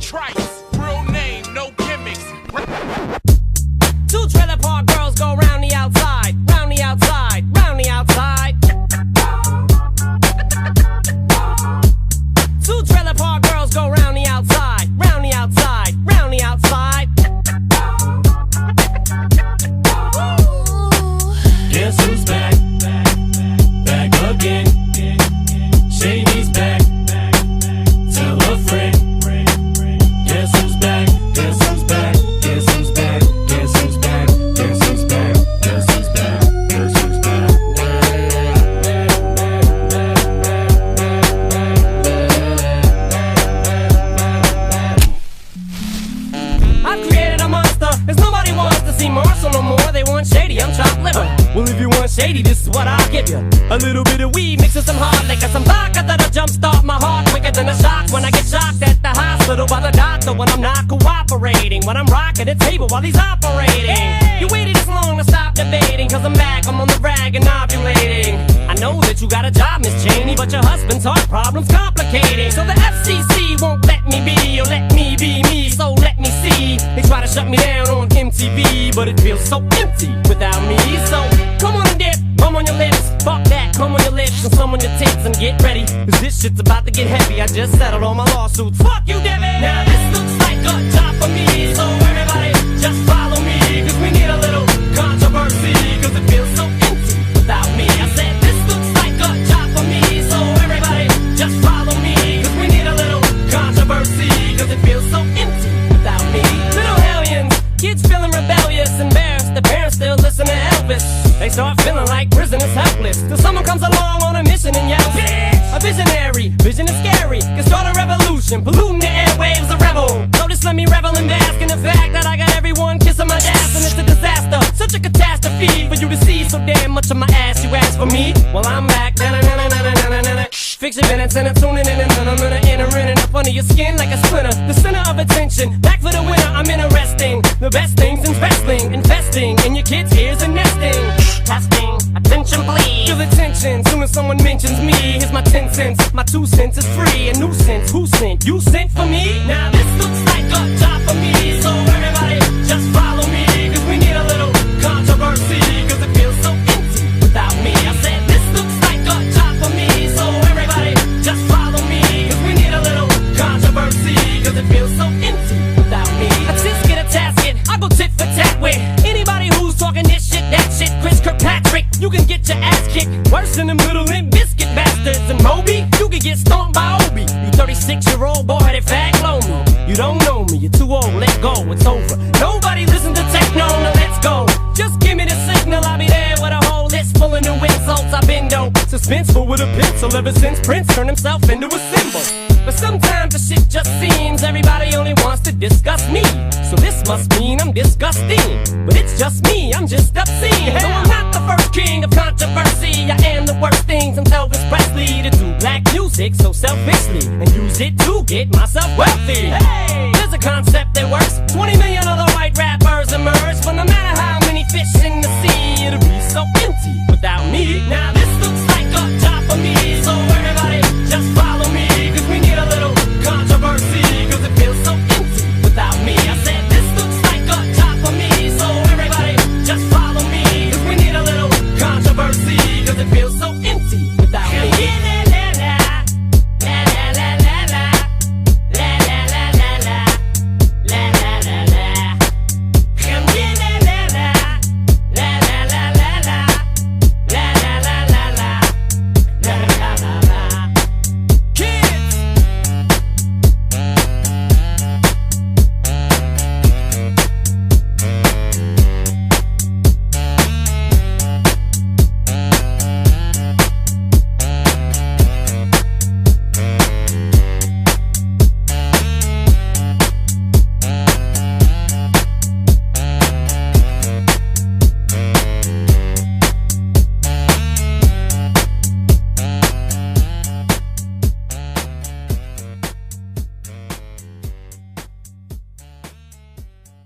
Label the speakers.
Speaker 1: Trice, real name, no gimmicks.
Speaker 2: Two trailer park girls go round the outside, round the outside, round the outside. Two trailer park girls go round the outside, round the outside, round the outside.
Speaker 3: Guess who's back? Back again. Shady's back. Tell a friend. Guess who's back? Guess who's back? Guess who's back? Guess who's back? Guess who's back? Guess who's back? Guess who's back?
Speaker 2: I've created a monster, as nobody wants to see Marshall no more. They want Shady, I'm chopped liver. Well, if you want Shady, this is what I'll give you. A little bit of weed mixed with some hard liquor, some vodka that'll jumpstart my heart quicker than a shock when I get shocked at the hospital by the doctor when I'm not cooperating, when I'm rocking the table while he's operating. Hey! You waited this long to stop debating, cause I'm back, I'm on the rag and ovulating. I know that you got a job, Miss Cheney, but your husband's heart problem's complicating. So the FCC won't let me be, or let me be me, so let me see. They try to shut me down on MTV, but it feels so empty without me. So come on and dip, bum on your lips, fuck that, come on your lips and some on your tits and get ready, cause this shit's about to get heavy. I just settled all my lawsuits. Fuck you, Devin! Now this looks like a job for me, so everybody just follow me, cause we need a little controversy, cause it feels so empty without me. I said this looks like a job for me, so everybody just follow me, cause we need a little controversy, cause it feels so empty without me. Little hellions, kids feeling rebellious, embarrassed, the parents still listen to Elvis. They start feeling like prisoners helpless, till someone comes along on a mission and yells, bitch! A visionary, vision is scary, can start a revolution, polluting the airwaves, a rebel. So just let me revel and bask in the fact that I got everyone kissing my ass, and it's a disaster, such a catastrophe for you to see so damn much of my ass. You ask for me, well I'm back. Fix your minutes and I'm tuning in and I'm gonna enter in and up under your skin like a splinter. The center of attention, back for the winner, I'm interesting. The best things in wrestling, investing in your kids' ears and nesting. Testing, attention please. Feel the tension, soon as someone mentions me. Here's my 10 cents, my 2 cents is free. A nuisance, who sent? You sent for me? Now this looks like a job for me, so everybody just follow me, cause we need a little controversy, cause it feels so empty without me. I said this looks like a job for me, so everybody just follow me, cause we need a little controversy, cause it feels so empty without me. I just get a tasket, I go tit for tat with anybody who's talking this shit, that shit. Chris Kirkpatrick, you can get your ass kicked worse than them little Limp Bizkit bastards. And Moby, you can get stomped by Obi. You 36-year-old boy-headed fag blow me. You don't know me, you're too old, let go, it's over. Nobody listen to techno, now let's go. Just give me the signal, I'll be there with a whole list full of new insults. I've been dope, suspenseful with a pencil ever since Prince turned himself into a symbol. But sometimes the shit just seems everybody only wants to discuss me. So this must mean I'm disgusting, but it's just me, I'm just obscene. No, I'm not the first king of controversy. I am the worst thing since Elvis Presley to do black music so selfishly and use it to get myself wealthy. Hey, there's a concept that works. 20 million other white rappers emerge, but no matter how many fish in the sea, it'll be so empty without me. Now